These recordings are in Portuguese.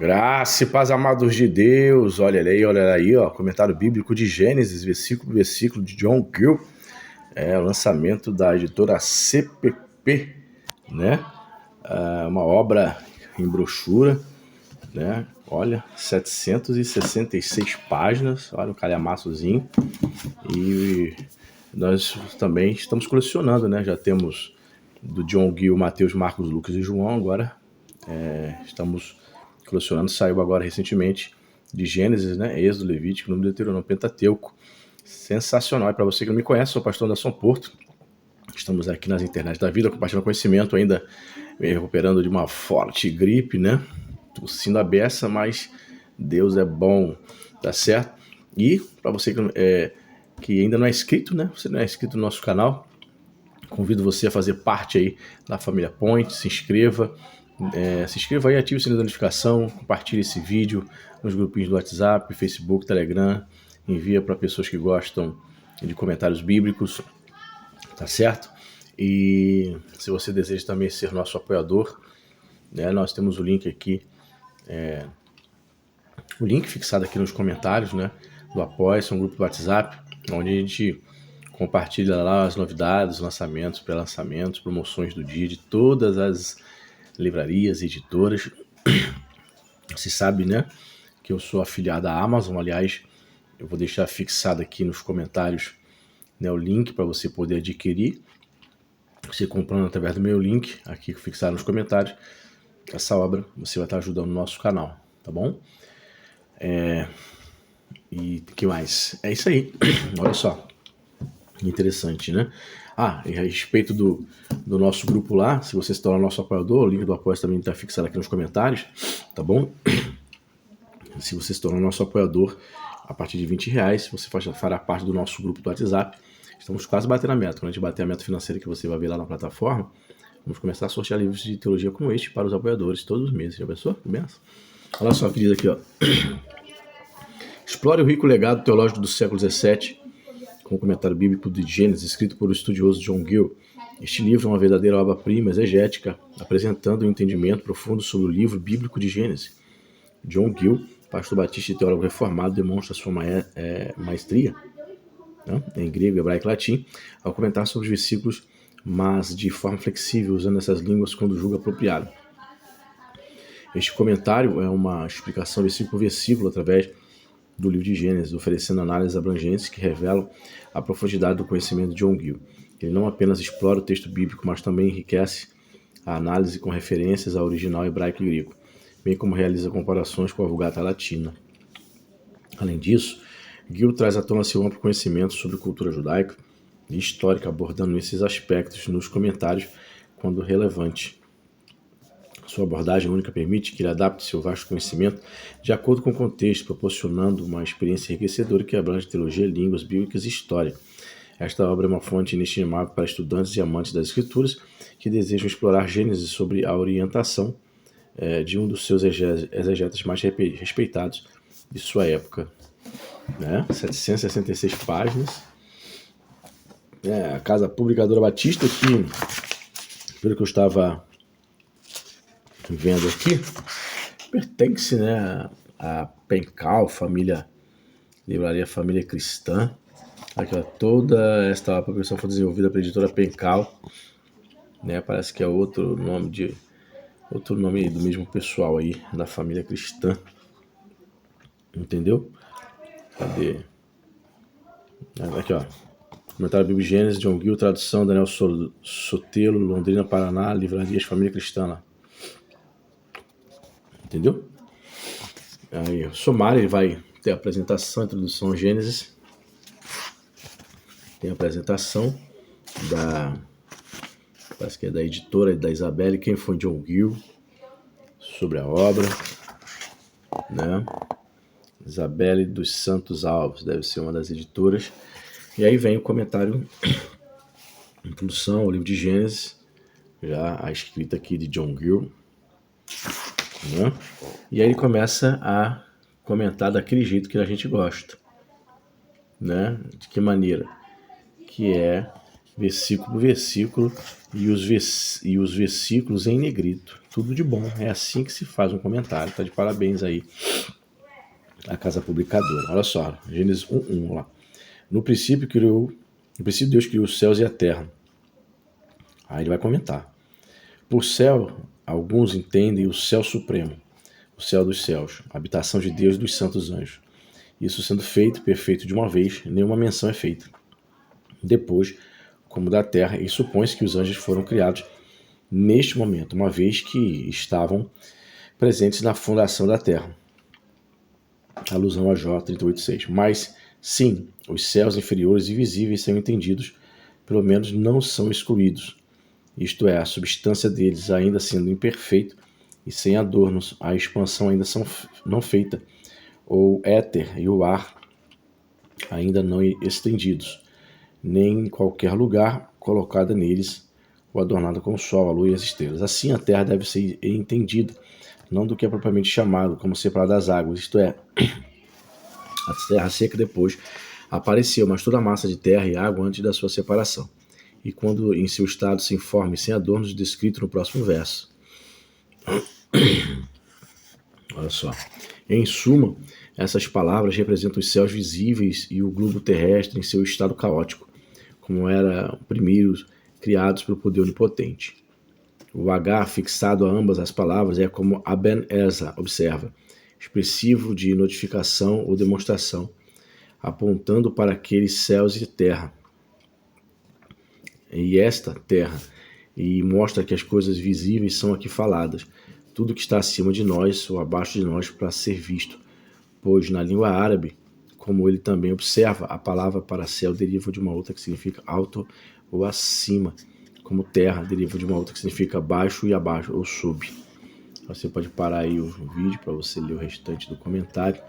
Graça e paz, amados de Deus. Olha aí, ó, comentário bíblico de Gênesis, versículo por versículo de John Gill. O lançamento da editora CPP, né? Uma obra em brochura, né? Olha, 766 páginas, olha o calhamaçozinho. E nós também estamos colecionando, né? Já temos do John Gill, Mateus, Marcos, Lucas e João. Agora estamos colecionando, saiu agora recentemente de Gênesis, né? Êxodo, Levítico, Número, Deuteronômio, Pentateuco. Sensacional. E para você que não me conhece, sou o pastor Anderson Porto. Estamos aqui nas internet da vida, compartilhando conhecimento, ainda me recuperando de uma forte gripe, né? Tossindo a beça, mas Deus é bom, tá certo? E para você que ainda não é inscrito, né? Você não é inscrito no nosso canal, convido você a fazer parte aí da família Point, se inscreva aí, ative o sininho da notificação, compartilhe esse vídeo nos grupinhos do WhatsApp, Facebook, Telegram, envia para pessoas que gostam de comentários bíblicos, tá certo? E se você deseja também ser nosso apoiador, né, nós temos o link aqui, o link fixado aqui nos comentários, né, do Apoia-se, um grupo do WhatsApp, onde a gente compartilha lá as novidades, lançamentos, pré-lançamentos, promoções do dia de todas as livrarias, editoras. Você sabe, né, que eu sou afiliado à Amazon. Aliás, eu vou deixar fixado aqui nos comentários, né, o link para você poder adquirir. Você comprando através do meu link, aqui fixado nos comentários, essa obra você vai estar ajudando o nosso canal, tá bom? E que mais? É isso aí. Olha só, interessante, né? E a respeito do nosso grupo lá, se você se tornar nosso apoiador, o link do apoio também está fixado aqui nos comentários, tá bom? Se você se tornar nosso apoiador, a partir de R$20, você fará parte do nosso grupo do WhatsApp. Estamos quase batendo a meta. Quando a gente bater a meta financeira que você vai ver lá na plataforma, vamos começar a sortear livros de teologia como este para os apoiadores todos os meses. Já pensou? Que benção? Olha só, querido, aqui, ó. Explore o rico legado teológico do século XVII, com o comentário bíblico de Gênesis, escrito por o estudioso John Gill. Este livro é uma verdadeira obra-prima exegética, apresentando um entendimento profundo sobre o livro bíblico de Gênesis. John Gill, pastor batista e teólogo reformado, demonstra sua maestria, né, em grego, hebraico e latim, ao comentar sobre os versículos, mas de forma flexível, usando essas línguas quando julga apropriado. Este comentário é uma explicação versículo por versículo através do livro de Gênesis, oferecendo análises abrangentes que revelam a profundidade do conhecimento de John Gill. Ele não apenas explora o texto bíblico, mas também enriquece a análise com referências ao original hebraico e grego, bem como realiza comparações com a Vulgata Latina. Além disso, Gill traz à tona seu amplo conhecimento sobre cultura judaica e histórica, abordando esses aspectos nos comentários quando relevante. Sua abordagem única permite que ele adapte seu vasto conhecimento de acordo com o contexto, proporcionando uma experiência enriquecedora que abrange teologia, línguas bíblicas e história. Esta obra é uma fonte inestimável para estudantes e amantes das escrituras que desejam explorar Gênesis sobre a orientação de um dos seus exegetas mais respeitados de sua época. 766 páginas. A Casa Publicadora Batista, que, pelo que eu estava vendo aqui, pertence, né, a Pencal, livraria Família Cristã. Aqui, ó, toda esta publicação foi desenvolvida pela editora Pencal, né, parece que é outro nome do mesmo pessoal aí, da Família Cristã. Entendeu? Cadê? Aqui, ó. Comentário Bíblia Gênesis, John Gill, tradução, Daniel Sotelo, Londrina, Paraná, Livrarias Família Cristã lá. Entendeu? Aí, o sumário, ele vai ter a apresentação, a introdução a Gênesis. Tem a apresentação parece que é da editora, da Isabelle, quem foi John Gill, sobre a obra, né? Isabelle dos Santos Alves, deve ser uma das editoras. E aí vem o comentário, introdução ao livro de Gênesis, já a escrita aqui de John Gill, né? E aí ele começa a comentar daquele jeito que a gente gosta, né? De que maneira? Que é versículo por versículo, e os versículos em negrito. Tudo de bom. É assim que se faz um comentário. Tá de parabéns aí a Casa Publicadora. Olha só, Gênesis 1:1 lá. No princípio Deus criou os céus e a terra. Aí ele vai comentar. Por céu, alguns entendem o céu supremo, o céu dos céus, a habitação de Deus e dos santos anjos. Isso sendo feito, perfeito de uma vez, nenhuma menção é feita. Depois, como da terra, e supõe-se que os anjos foram criados neste momento, uma vez que estavam presentes na fundação da terra. Alusão a Jó 38:6. Mas, sim, os céus inferiores e visíveis são entendidos, pelo menos não são excluídos. Isto é, a substância deles ainda sendo imperfeito e sem adornos, a expansão ainda não feita, o éter e o ar ainda não estendidos, nem em qualquer lugar colocada neles ou adornada com o sol, a lua e as estrelas. Assim a terra deve ser entendida, não do que é propriamente chamado como separada das águas, isto é, a terra seca depois apareceu, mas toda a massa de terra e água antes da sua separação. E quando em seu estado sem forma e sem adornos, descrito no próximo verso. Olha só. Em suma, essas palavras representam os céus visíveis e o globo terrestre em seu estado caótico, como eram primeiros criados pelo poder onipotente. O H fixado a ambas as palavras é como Aben Ezra observa, expressivo de notificação ou demonstração, apontando para aqueles céus e terra. E esta terra, e mostra que as coisas visíveis são aqui faladas, tudo que está acima de nós ou abaixo de nós para ser visto, pois na língua árabe, como ele também observa, a palavra para céu deriva de uma outra que significa alto ou acima, como terra deriva de uma outra que significa baixo e abaixo ou sub. Você pode parar aí o vídeo para você ler o restante do comentário.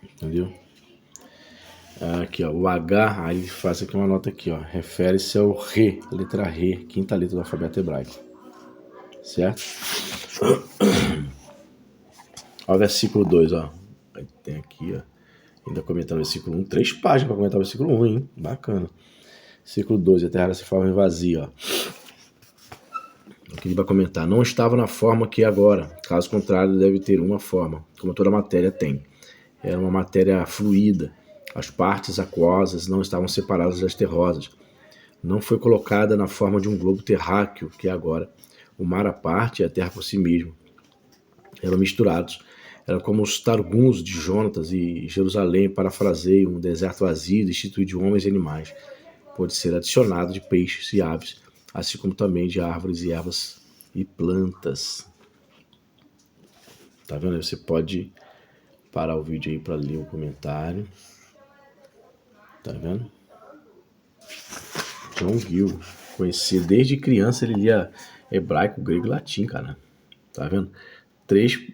Entendeu? Aqui, ó, o H, aí faz aqui uma nota aqui, ó, refere-se ao Re, letra Re, quinta letra do alfabeto hebraico. Certo? Ó, o versículo 2, ó. Aí tem aqui, ó, ainda comentando o versículo 1, 3 páginas para comentar o versículo 1, hein? Bacana. Versículo 2, a terra se forma vazia, ó. Aqui ele vai comentar, não estava na forma que é agora, caso contrário deve ter uma forma, como toda matéria tem. Era uma matéria fluida, as partes aquosas não estavam separadas das terrosas. Não foi colocada na forma de um globo terráqueo, que é agora. O mar à parte e a terra por si mesmo. Eram misturados. Eram como os Targuns de Jonatas e Jerusalém, parafraseio, um deserto vazio, destituído de homens e animais. Pode ser adicionado de peixes e aves, assim como também de árvores e ervas e plantas. Tá vendo? Você pode parar o vídeo aí para ler o comentário. Tá vendo? John Gill, conhecia desde criança, ele lia hebraico, grego e latim, cara. Tá vendo?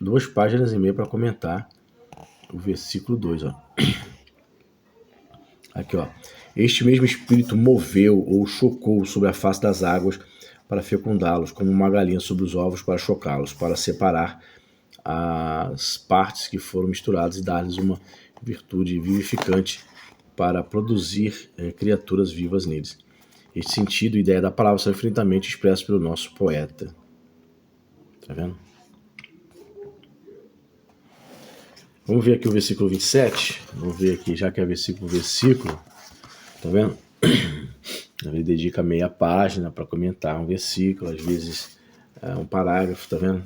2 páginas e meia para comentar o versículo 2, ó. Aqui, ó. Este mesmo espírito moveu ou chocou sobre a face das águas para fecundá-los, como uma galinha sobre os ovos para chocá-los, para separar as partes que foram misturadas e dar-lhes uma virtude vivificante para produzir criaturas vivas neles. Este sentido e ideia da palavra são infinitamente expressos pelo nosso poeta. Tá vendo? Vamos ver aqui o versículo 27. Vamos ver aqui, já que é versículo. Tá vendo? Ele dedica meia página para comentar um versículo, às vezes um parágrafo, tá vendo?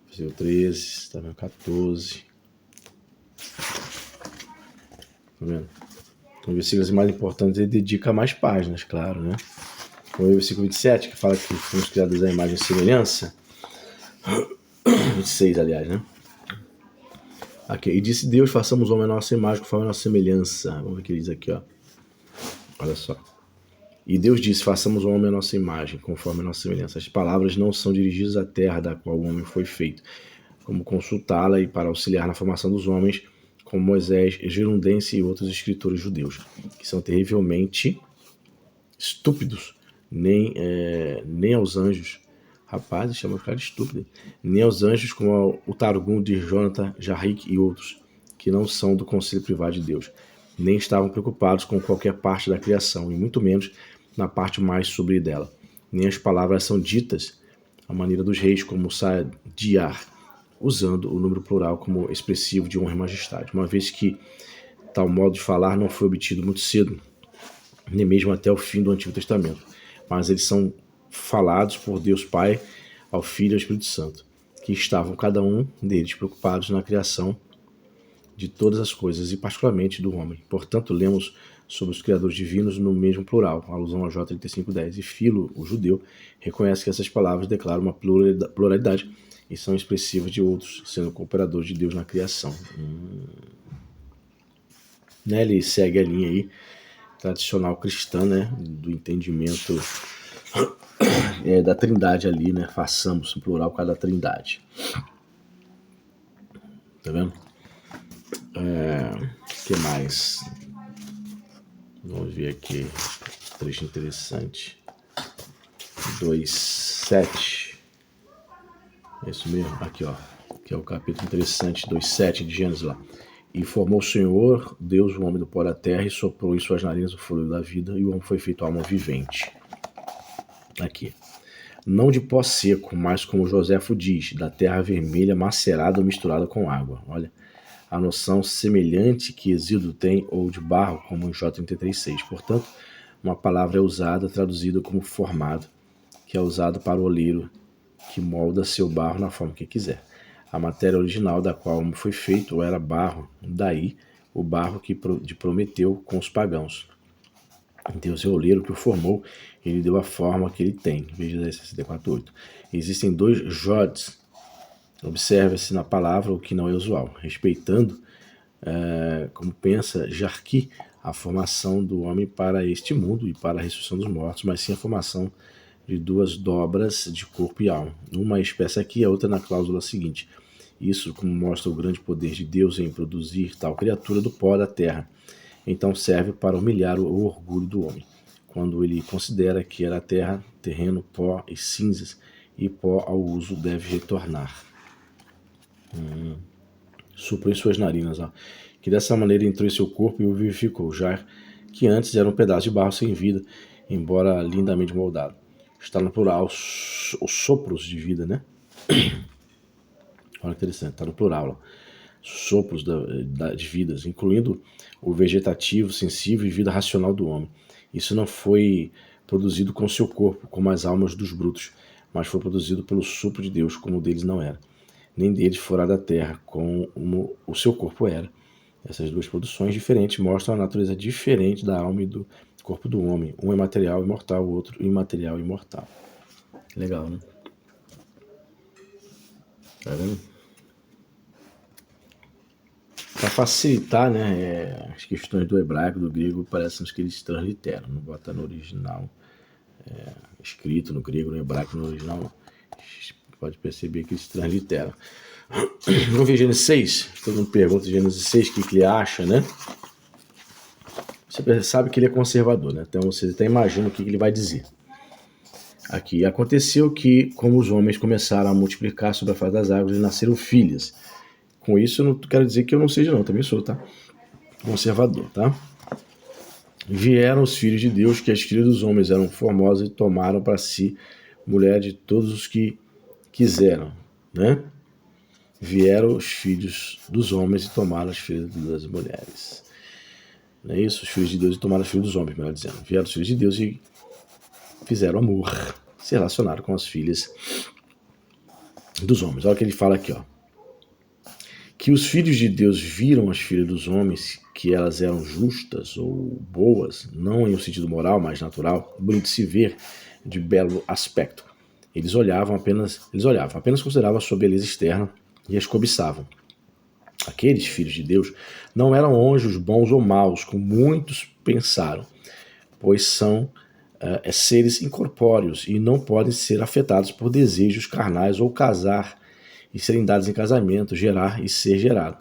Versículo 13, tá vendo? 14. Tá vendo? Então, versículos mais importantes ele dedica mais páginas, claro, né? Como o versículo 27, que fala que fomos criados à imagem e semelhança. 26, aliás, né? Aqui, e disse Deus, façamos o homem a nossa imagem, conforme a nossa semelhança. Vamos ver o que ele diz aqui, ó. Olha só. E Deus disse, façamos o homem a nossa imagem, conforme a nossa semelhança. As palavras não são dirigidas à terra da qual o homem foi feito, como consultá-la e para auxiliar na formação dos homens, como Moisés, Gerundense e outros escritores judeus, que são terrivelmente estúpidos, nem aos anjos. Rapaz, chama o cara de estúpido. Nem aos anjos, como o Targum de Jonathan, Jarrick e outros, que não são do conselho privado de Deus. nem estavam preocupados com qualquer parte da criação, e muito menos na parte mais sobre dela. Nem as palavras são ditas à maneira dos reis, como Sadiar, usando o número plural como expressivo de honra e majestade, uma vez que tal modo de falar não foi obtido muito cedo, nem mesmo até o fim do Antigo Testamento, mas eles são falados por Deus Pai ao Filho e ao Espírito Santo, que estavam cada um deles preocupados na criação de todas as coisas, e particularmente do homem. Portanto, lemos sobre os criadores divinos no mesmo plural, alusão a J 35:10. E Filo, o judeu, reconhece que essas palavras declaram uma pluralidade e são expressivas de outros, sendo cooperadores de Deus na criação. Né, ele segue a linha aí tradicional cristã, né, do entendimento da trindade ali, né, façamos, no plural, por causa da trindade. Tá vendo? Que mais? Vamos ver aqui, trecho interessante. 2:7. É isso mesmo? Aqui, ó. Que é o capítulo interessante, 2:7 de Gênesis lá. E formou o Senhor, Deus, o homem do pó da terra, e soprou em suas narinas o fôlego da vida, e o homem foi feito alma vivente. Aqui. Não de pó seco, mas como Joséfo diz, da terra vermelha macerada ou misturada com água. Olha, a noção semelhante que Exíodo tem, ou de barro, como em J 33:6. Portanto, uma palavra é usada, traduzida como formado, que é usado para o oleiro, que molda seu barro na forma que quiser. A matéria original da qual o homem foi feito era barro, daí o barro de Prometeu com os pagãos. Deus é o oleiro que o formou, ele deu a forma que ele tem. Veja 64:8. Existem dois jods. Observa-se na palavra o que não é usual, respeitando, como pensa Jarqui, a formação do homem para este mundo e para a ressurreição dos mortos, mas sim a formação de duas dobras de corpo e alma. Uma expressa aqui, a outra na cláusula seguinte. Isso, como mostra o grande poder de Deus em produzir tal criatura do pó da terra, então serve para humilhar o orgulho do homem, quando ele considera que era terra, terreno, pó e cinzas, e pó ao uso deve retornar. Suprou em suas narinas, ó, que dessa maneira entrou em seu corpo e o vivificou, já que antes era um pedaço de barro sem vida, embora lindamente moldado. Está no plural, os sopros de vida, né? Olha que interessante, está no plural, ó. Sopros de vidas, incluindo o vegetativo, sensível e vida racional do homem. Isso não foi produzido com seu corpo, como as almas dos brutos, mas foi produzido pelo sopro de Deus, como o deles não era. Nem deles fora da terra, como o seu corpo era. Essas duas produções diferentes mostram a natureza diferente da alma e do corpo do homem. Um é material e mortal, o outro imaterial e mortal. Legal, né? Tá vendo? Para facilitar, né, as questões do hebraico, do grego, parece que eles transliteram, não bota no original, escrito no grego, no hebraico, no original, pode perceber que eles transliteram. Vamos ver Gênesis 6, todo mundo pergunta Gênesis 6, o que ele acha, né? Você sabe que ele é conservador, né? Então você até imagina o que ele vai dizer. Aqui, aconteceu que, como os homens começaram a multiplicar sobre a face das águas, nasceram filhas. Com isso, eu não quero dizer que eu não seja, não, também sou, tá? Conservador, tá? Vieram os filhos de Deus, que as filhas dos homens eram formosas, e tomaram para si mulher de todos os que quiseram, né? Vieram os filhos dos homens e tomaram as filhas das mulheres. Não é isso? Os filhos de Deus e tomaram as filhas dos homens, melhor dizendo. Vieram os filhos de Deus e fizeram amor, se relacionaram com as filhas dos homens. Olha o que ele fala aqui, ó. Que os filhos de Deus viram as filhas dos homens, que elas eram justas ou boas, não em um sentido moral, mas natural, bonito de se ver, de belo aspecto. Eles olhavam, apenas consideravam a sua beleza externa e as cobiçavam. Aqueles filhos de Deus não eram anjos bons ou maus, como muitos pensaram, pois são seres incorpóreos e não podem ser afetados por desejos carnais ou casar e serem dados em casamento, gerar e ser gerado.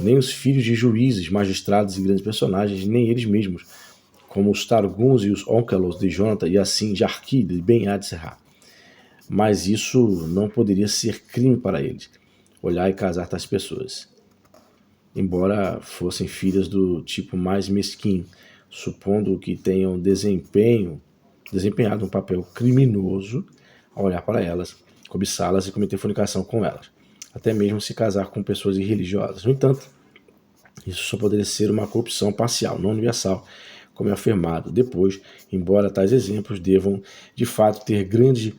Nem os filhos de juízes, magistrados e grandes personagens, nem eles mesmos, como os Targuns e os Onkelos de Jonathan e assim Jarqui de Ben-Ad-Serra. Mas isso não poderia ser crime para eles, olhar e casar tais pessoas. embora fossem filhas do tipo mais mesquinho, supondo que tenham desempenhado um papel criminoso ao olhar para elas, cobiçá-las e cometer fornicação com elas, até mesmo se casar com pessoas irreligiosas. No entanto, isso só poderia ser uma corrupção parcial, não universal, como é afirmado depois, embora tais exemplos devam, de fato, ter grande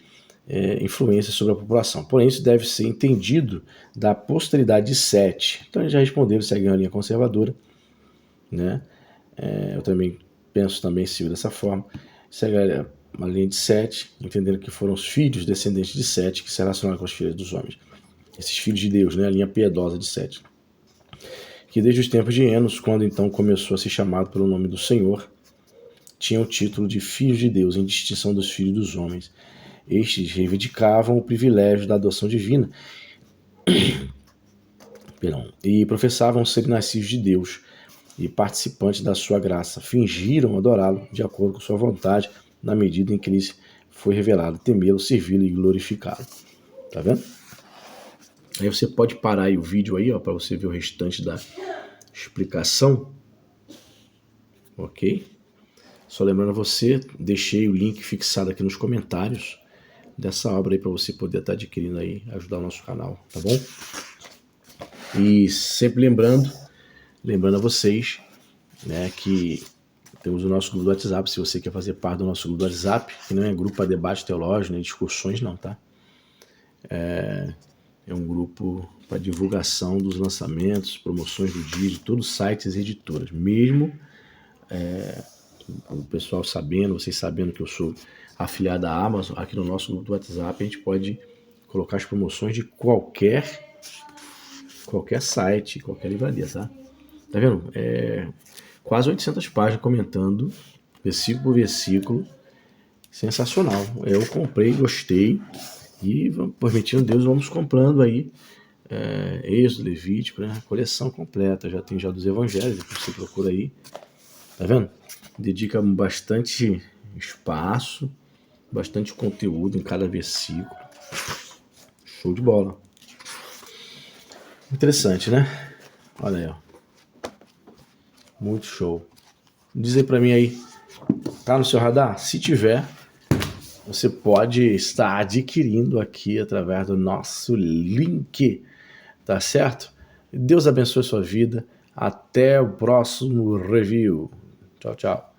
influência sobre a população. Porém, isso deve ser entendido da posteridade de Sete. Então, eles já responderam, seguem a linha conservadora, né? Eu também penso, sigo dessa forma. Segue a linha de Sete, entendendo que foram os filhos descendentes de Sete que se relacionaram com as filhas dos homens. Esses filhos de Deus, né? A linha piedosa de Sete. Que desde os tempos de Enos, quando então começou a ser chamado pelo nome do Senhor, tinha o título de filhos de Deus, em distinção dos filhos dos homens. Estes reivindicavam o privilégio da adoção divina e professavam ser nascidos de Deus e participantes da sua graça. Fingiram adorá-lo de acordo com sua vontade, na medida em que lhes foi revelado temê-lo, servi-lo e glorificá-lo. Tá vendo? Aí você pode parar aí o vídeo aí, ó, para você ver o restante da explicação. Ok? Só lembrando a você, deixei o link fixado aqui nos comentários dessa obra aí para você poder estar adquirindo aí, ajudar o nosso canal, tá bom? E sempre lembrando a vocês, né, que temos o nosso grupo do WhatsApp, se você quer fazer parte do nosso grupo do WhatsApp, que não é grupo para debate teológico, nem discussões não, tá? É um grupo para divulgação dos lançamentos, promoções do dia, de todos os sites e editoras. Mesmo o pessoal sabendo, vocês sabendo que eu sou afiliado à Amazon, aqui no nosso grupo do WhatsApp a gente pode colocar as promoções de qualquer site, qualquer livraria, tá? Tá vendo? Quase 800 páginas comentando, versículo por versículo. Sensacional. Eu comprei, gostei. E, permitindo Deus, vamos comprando aí Êxodo, Levítico, né? Coleção completa. Já tem dos evangelhos, você procura aí. Tá vendo? Dedica bastante espaço, bastante conteúdo em cada versículo. Show de bola. Interessante, né? Olha aí, ó. Muito show. Diz aí pra mim aí, tá no seu radar? Se tiver, você pode estar adquirindo aqui através do nosso link, tá certo? Deus abençoe a sua vida. Até o próximo review. Tchau, tchau.